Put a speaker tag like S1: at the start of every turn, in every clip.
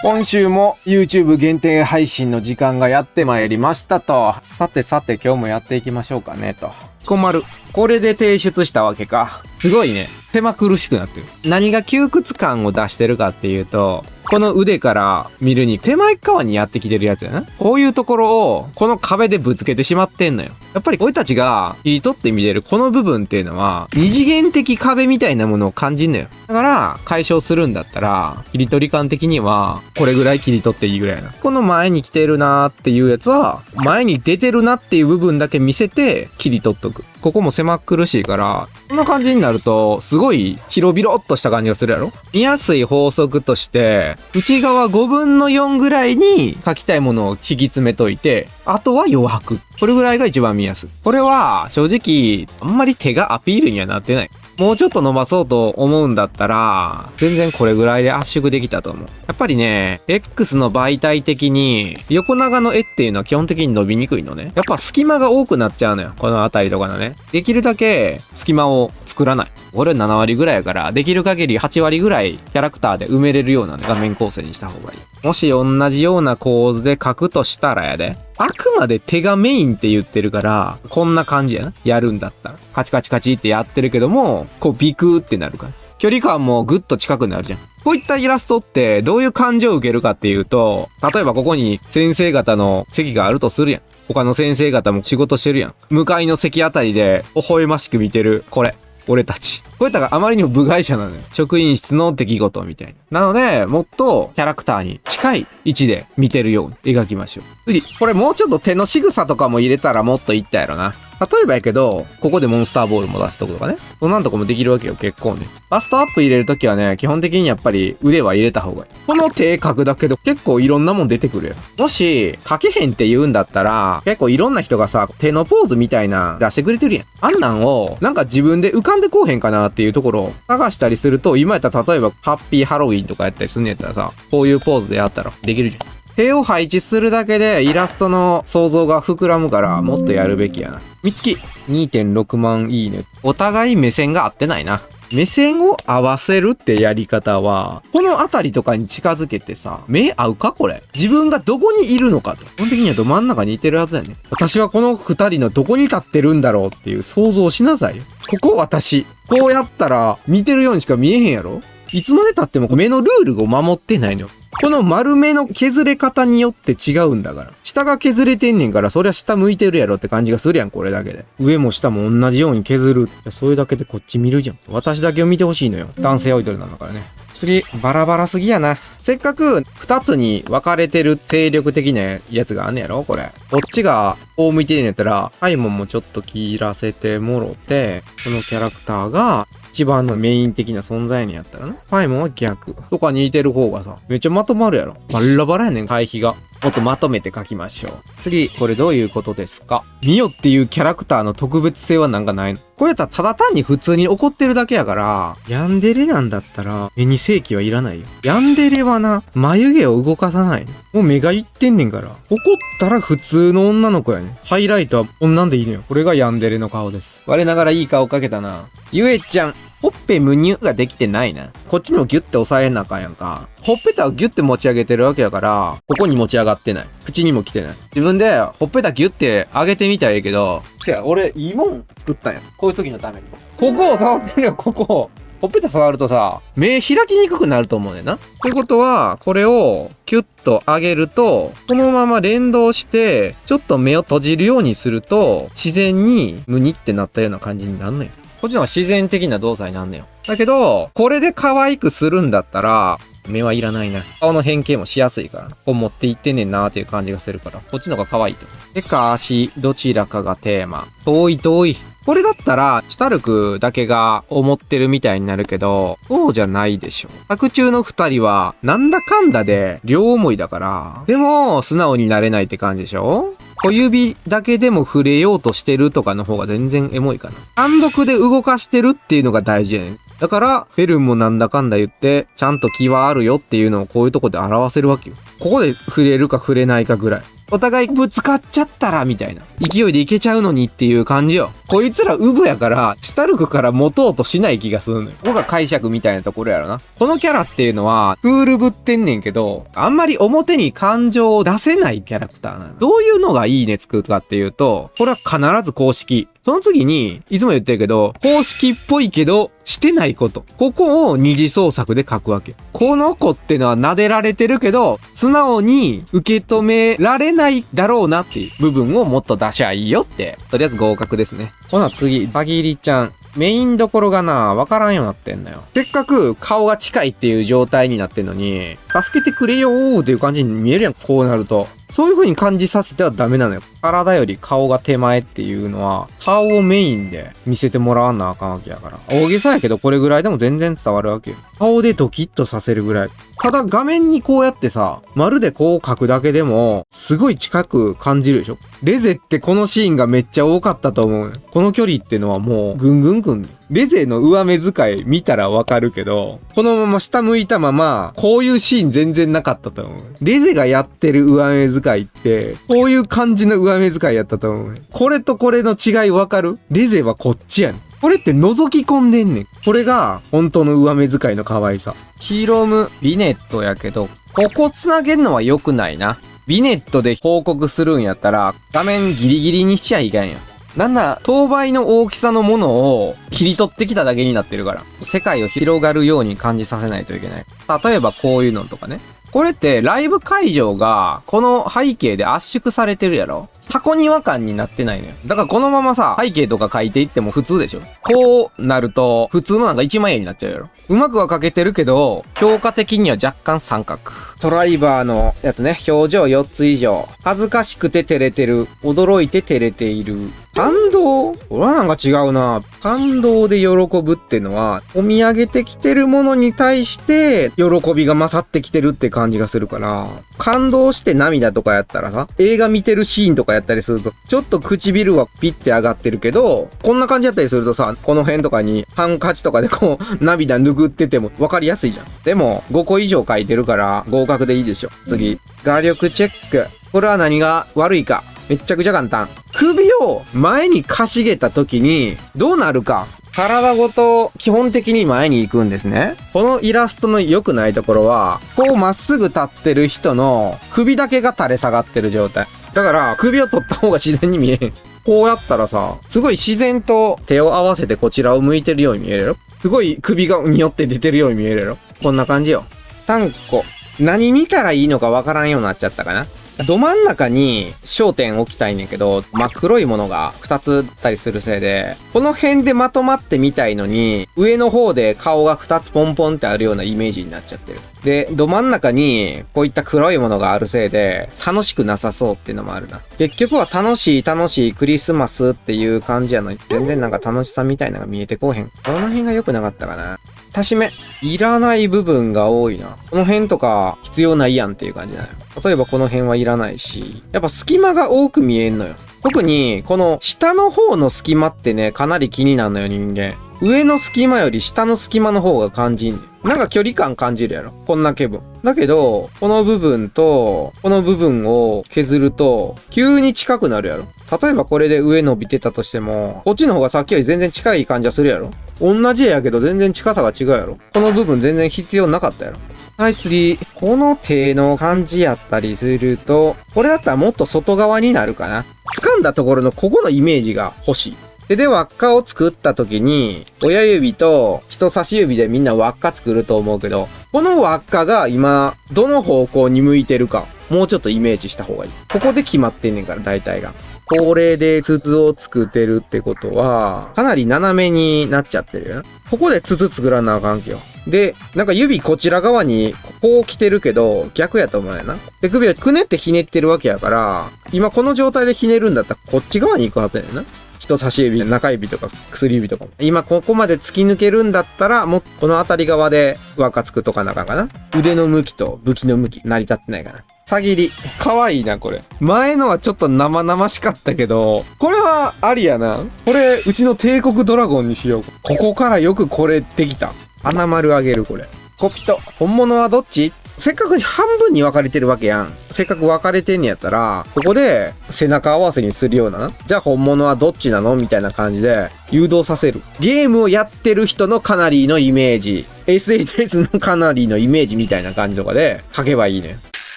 S1: 今週も YouTube 限定配信の時間がやってまいりましたと。さて今日もやっていきましょうかねと。困る。これで提出したわけか。すごいね。狭苦しくなってる。何が窮屈感を出してるかっていうと、この腕から見るに手前側にやってきてるやつやな。こういうところをこの壁でぶつけてしまってんのよ。やっぱり俺たちが切り取って見れるこの部分っていうのは二次元的壁みたいなものを感じんのよ。だから解消するんだったら切り取り感的にはこれぐらい切り取っていいぐらいな。この前に来てるなーっていうやつは前に出てるなっていう部分だけ見せて切り取っとく。ここも狭苦しいからこんな感じになるとすごい広々っとした感じがするやろ。見やすい法則として内側5分の4ぐらいに書きたいものを引き詰めといて、あとは余白。これぐらいが一番見やすい。これは正直あんまり手がアピールにはなってない。もうちょっと伸ばそうと思うんだったら、全然これぐらいで圧縮できたと思う。やっぱりね、X の媒体的に横長の絵っていうのは基本的に伸びにくいのね。やっぱ隙間が多くなっちゃうのよ。この辺りとかのね。できるだけ隙間を作らない。これ7割ぐらいやから、できる限り8割ぐらいキャラクターで埋めれるような、ね、画面構成にした方がいい。もし同じような構図で描くとしたらやで。あくまで手がメインって言ってるから、こんな感じやな。やるんだったら。カチカチカチってやってるけども、こうビクーってなるから。距離感もぐっと近くなるじゃん。こういったイラストってどういう感情を受けるかっていうと、例えばここに先生方の席があるとするやん。他の先生方も仕事してるやん。向かいの席あたりで微笑ましく見てる、これ。俺たち。こういったがあまりにも部外者なのよ。職員室の出来事みたいな。なので、もっとキャラクターに近い位置で見てるように描きましょう。次。これもうちょっと手の仕草とかも入れたらもっといったやろな。例えばやけど、ここでモンスターボールも出すとことかね。そんなんとこもできるわけよ、結構ね。バストアップ入れるときはね、基本的にやっぱり腕は入れた方がいい。この手描くだけで結構いろんなもん出てくるよ。もし、描けへんって言うんだったら、結構いろんな人がさ、手のポーズみたいな出してくれてるやん。あんなんを、なんか自分で浮かんでこうへんかなっていうところを探したりすると、今やったら例えば、ハッピーハロウィンとかやったりすんねやったらさ、こういうポーズでやったらできるじゃん。手を配置するだけでイラストの想像が膨らむからもっとやるべきやな。みつき 2.6 万いいね。お互い目線が合ってないな。目線を合わせるってやり方は、この辺りとかに近づけてさ、目合うかこれ。自分がどこにいるのかと。基本的にはど真ん中にいてるはずだよね。私はこの二人のどこに立ってるんだろうっていう想像しなさいよ。ここ私。こうやったら見てるようにしか見えへんやろ。いつまで経っても目のルールを守ってないのよ。この丸目の削れ方によって違うんだから。下が削れてんねんから、そりゃ下向いてるやろって感じがするやん、これだけで。上も下も同じように削る。それだけでこっち見るじゃん。私だけを見てほしいのよ。男性アイドルなんだからね。次、バラバラすぎやな。せっかく二つに分かれてる勢力的なやつがあんねやろこれ。こっちがこう向いてんやったら、ハイモンもちょっと切らせてもろて、このキャラクターが、一番のメイン的な存在にやったらな。ファイモンは逆。とか似てる方がさ、めっちゃまとまるやろ。バラバラやねん、対比が。もっとまとめて書きましょう。次、これどういうことですか？ミオっていうキャラクターの特別性はなんかないの？これやったらただ単に普通に怒ってるだけやから、ヤンデレなんだったら、目に正気はいらないよ。ヤンデレはな、眉毛を動かさないの。もう目がいってんねんから。怒ったら普通の女の子やねん。ハイライトはこんなんでいいのよ。これがヤンデレの顔です。我ながらいい顔かけたな。ゆえちゃん。ほっぺむにゅができてないな。こっちにもギュッて押さえなあかんやんか。ほっぺたをギュッて持ち上げてるわけやから、ここに持ち上がってない。口にも来てない。自分でほっぺたギュッて上げてみたらいいけど、俺いいもん作ったんや。こういう時のために。ここを触ってるよ、ここ。ほっぺた触るとさ、目開きにくくなると思うねんな。ということは、これをキュッと上げると、このまま連動して、ちょっと目を閉じるようにすると、自然にムニってなったような感じになるのよ。こっちの方が自然的な動作になんねよ。だけど、これで可愛くするんだったら、目はいらないな。顔の変形もしやすいから。こう持っていってんねんなーっていう感じがするから、こっちの方が可愛いと。手か足、どちらかがテーマ。遠い。これだったら、シュタルクだけが思ってるみたいになるけど、そうじゃないでしょ。作中の二人は、なんだかんだで両思いだから、でも、素直になれないって感じでしょ？小指だけでも触れようとしてるとかの方が全然エモいかな。単独で動かしてるっていうのが大事やねん。だから、フェルンもなんだかんだ言って、ちゃんと気はあるよっていうのをこういうとこで表せるわけよ。ここで触れるか触れないかぐらい。お互いぶつかっちゃったら、みたいな。勢いでいけちゃうのにっていう感じよ。こいつらウブやから、シュタルクから持とうとしない気がするのよ。ここが解釈みたいなところやろな。このキャラっていうのは、クールぶってんねんけど、あんまり表に感情を出せないキャラクターなの。どういうのがいいねつくかっていうと、これは必ず公式。その次に、いつも言ってるけど、公式っぽいけど、してないこと。ここを二次創作で書くわけ。この子ってのは撫でられてるけど、素直に受け止められないだろうなっていう部分をもっと出しゃいいよって。とりあえず合格ですね。ほな次、バギリちゃん。メインどころがな、わからんようになってんのよ。せっかく顔が近いっていう状態になってんのに、助けてくれよーっていう感じに見えるやん、こうなると。そういう風に感じさせてはダメなのよ。体より顔が手前っていうのは、顔をメインで見せてもらわなあかんわけやから。大げさやけどこれぐらいでも全然伝わるわけよ。顔でドキッとさせるぐらい。ただ画面にこうやってさ、丸でこう描くだけでも、すごい近く感じるでしょ。レゼってこのシーンがめっちゃ多かったと思う。この距離ってのはもう、ぐんぐんぐん。レゼの上目遣い見たらわかるけど、このまま下向いたまま、こういうシーン全然なかったと思う。レゼがやってる上目遣いって、こういう感じの上目遣いやったと思う。これとこれの違いわかる？レゼはこっちやねん。これって覗き込んでんねん。これが、本当の上目遣いの可愛さ。ヒロム、ビネットやけど、ここ繋げんのは良くないな。ビネットで報告するんやったら、画面ギリギリにしちゃいかんや。なんだ、当倍の大きさのものを切り取ってきただけになってるから。世界を広がるように感じさせないといけない。例えばこういうのとかね。これってライブ会場がこの背景で圧縮されてるやろ？箱庭感になってないのよ。だからこのままさ、背景とか書いていっても普通でしょ？こうなると、普通のなんか1万円になっちゃうやろ？うまくは書けてるけど、評価的には若干三角。ドライバーのやつね、表情4つ以上。恥ずかしくて照れてる。驚いて照れている。感動？俺はなんか違うな。感動で喜ぶってのは、お土産てきてるものに対して、喜びが勝ってきてるって感じがするから、感動して涙とかやったらさ、映画見てるシーンとかやったりすると、ちょっと唇はピッて上がってるけど、こんな感じやったりするとさ、この辺とかにハンカチとかでこう、涙拭ってても分かりやすいじゃん。でも、5個以上書いてるから合格でいいでしょ。次。画力チェック。これは何が悪いか。めっちゃくちゃ簡単。首を前にかしげた時にどうなるか。体ごと基本的に前に行くんですね。このイラストの良くないところは、こうまっすぐ立ってる人の首だけが垂れ下がってる状態。だから首を取った方が自然に見えへん。こうやったらさ、すごい自然と手を合わせてこちらを向いてるように見えるやろ。すごい首がによって出てるように見えるやろ。こんな感じよ。3個。何見たらいいのかわからんようになっちゃったかな。ど真ん中に焦点置きたいねんけど、真っ黒いものが2つあったりするせいで、この辺でまとまってみたいのに、上の方で顔が2つポンポンってあるようなイメージになっちゃってる。で、ど真ん中にこういった黒いものがあるせいで、楽しくなさそうっていうのもあるな。結局は楽しいクリスマスっていう感じやのに、全然なんか楽しさみたいなのが見えてこうへん。この辺が良くなかったかな。足し目。いらない部分が多いな。この辺とか必要ないやんっていう感じなのよ。例えばこの辺はいらないし、やっぱ隙間が多く見えんのよ。特にこの下の方の隙間ってね、かなり気になるのよ人間。上の隙間より下の隙間の方が感じんねん。なんか距離感感じるやろ。こんな気分。だけど、この部分と、この部分を削ると、急に近くなるやろ。例えばこれで上伸びてたとしても、こっちの方がさっきより全然近い感じはするやろ。同じやけど全然近さが違うやろ。この部分全然必要なかったやろ。はい、次。この手の感じやったりすると、これだったらもっと外側になるかな。掴んだところのここのイメージが欲しい。手で輪っかを作った時に、親指と人差し指でみんな輪っか作ると思うけど、この輪っかが今、どの方向に向いてるか、もうちょっとイメージした方がいい。ここで決まってんねんから、大体が。これで筒を作ってるってことは、かなり斜めになっちゃってるよな。ここで筒作らなあかんけよ。で、なんか指こちら側に、こう来てるけど、逆やと思うやな。で、首をくねってひねってるわけやから、今この状態でひねるんだったら、こっち側に行くはずやねんな。人差し指、中指とか薬指とかも。今ここまで突き抜けるんだったら、もうこの辺り側で輪っかつくとかなあかんかな。腕の向きと武器の向き、成り立ってないかな。さぎり。かわいいな、これ。前のはちょっと生々しかったけど、これはありやな。これ、うちの帝国ドラゴンにしよう。ここからよくこれできた。花丸あげる、これ。コピト。本物はどっち？せっかく半分に分かれてるわけやん。せっかく分かれてんねやったら、ここで背中合わせにするようなな。じゃあ本物はどっちなのみたいな感じで誘導させる。ゲームをやってる人のかなりのイメージ、SNS のかなりのイメージみたいな感じとかで書けばいいね。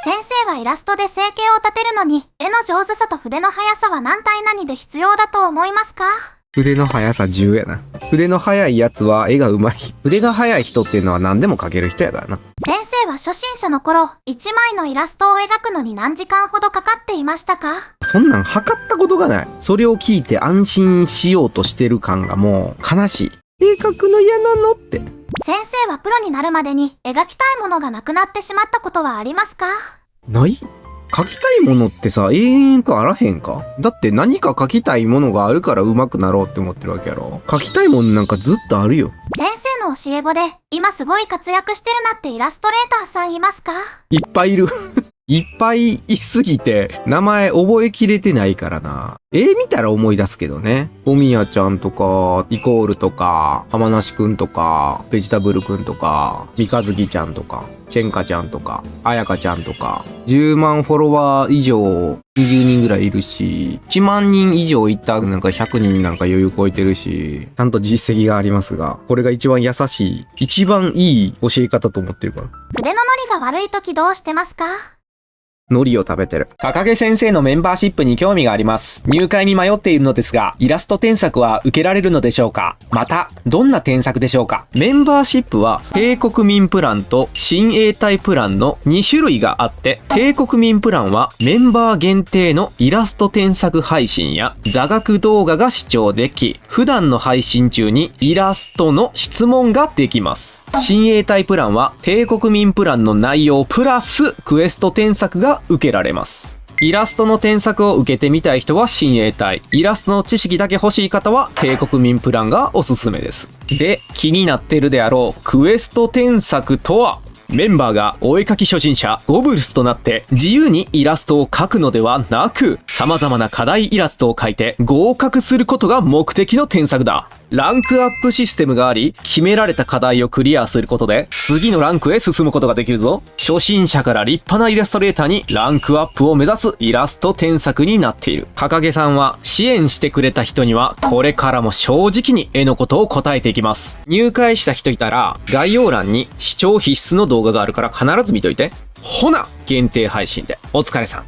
S2: 先生はイラストで生計を立てるのに、絵の上手さと筆の速さは何対何で必要だと思いますか？
S1: 筆の速さ10やな。筆の速いやつは絵が上手い。筆が速い人っていうのは何でも描ける人やからな。
S2: 先生は初心者の頃、1枚のイラストを描くのに何時間ほどかかっていましたか？
S1: そんなん測ったことがない。それを聞いて安心しようとしてる感がもう悲しい。絵描くの嫌なのって。
S2: 先生はプロになるまでに描きたいものがなくなってしまったことはありますか？
S1: ない？描きたいものってさ、永遠とあらへんか？だって何か描きたいものがあるから上手くなろうって思ってるわけやろ。描きたいものなんかずっとあるよ。
S2: 先生の教え子で、今すごい活躍してるなってイラストレーターさんいますか？
S1: いっぱいいる。いっぱいいすぎて、名前覚えきれてないからな。見たら思い出すけどね。おみやちゃんとか、イコールとか、浜梨くんとか、ベジタブルくんとか、三日月ちゃんとか、チェンカちゃんとか、あやかちゃんとか、10万フォロワー以上、20人ぐらいいるし、1万人以上いったなんか100人なんか余裕超えてるし、ちゃんと実績がありますが、これが一番優しい、一番いい教え方と思ってるから。
S2: 筆のノリが悪い時どうしてますか？
S1: 海苔を食べてる。赤毛先生のメンバーシップに興味があります。入会に迷っているのですが、イラスト添削は受けられるのでしょうか？また、どんな添削でしょうか？メンバーシップは、帝国民プランと親衛隊プランの2種類があって、帝国民プランはメンバー限定のイラスト添削配信や座学動画が視聴でき、普段の配信中にイラストの質問ができます。親衛隊プランは帝国民プランの内容プラスクエスト添削が受けられます。イラストの添削を受けてみたい人は親衛隊、イラストの知識だけ欲しい方は帝国民プランがおすすめです。で、気になってるであろうクエスト添削とは、メンバーがお絵描き初心者ゴブルスとなって自由にイラストを描くのではなく、様々な課題イラストを描いて合格することが目的の添削だ。ランクアップシステムがあり、決められた課題をクリアすることで次のランクへ進むことができるぞ。初心者から立派なイラストレーターにランクアップを目指すイラスト添削になっている。かげさんは支援してくれた人にはこれからも正直に絵のことを答えていきます。入会した人いたら概要欄に視聴必須の動画があるから必ず見といて。ほな、限定配信でお疲れさん。